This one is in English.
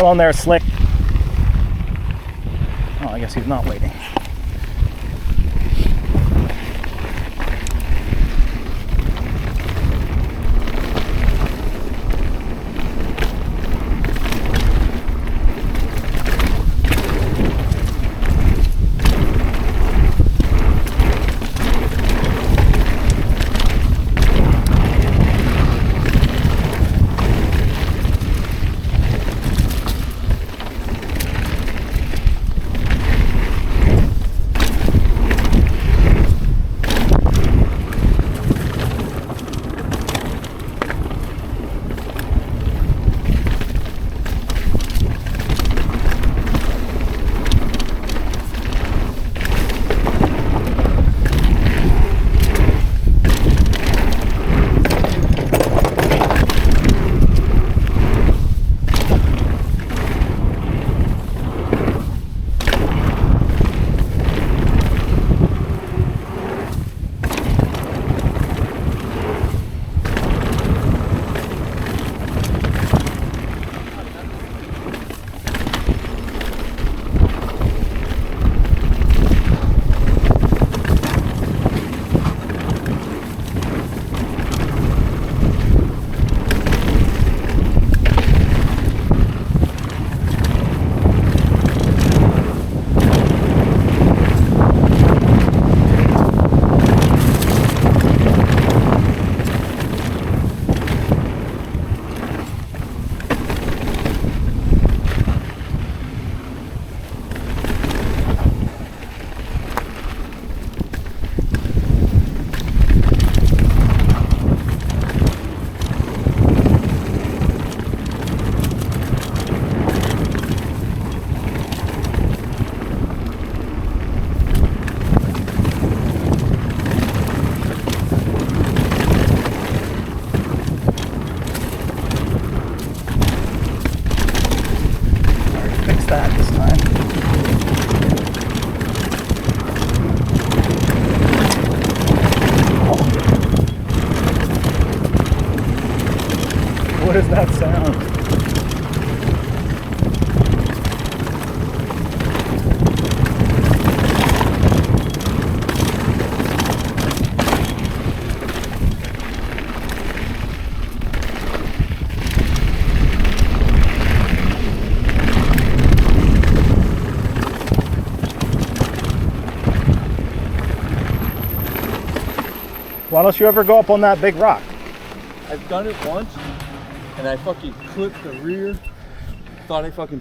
On there, Slick. Oh, I guess he's not waiting. That this time. Oh. What is that sound? Why don't you ever go up on that big rock? I've done it once, and I fucking clipped the rear. Thought I fucking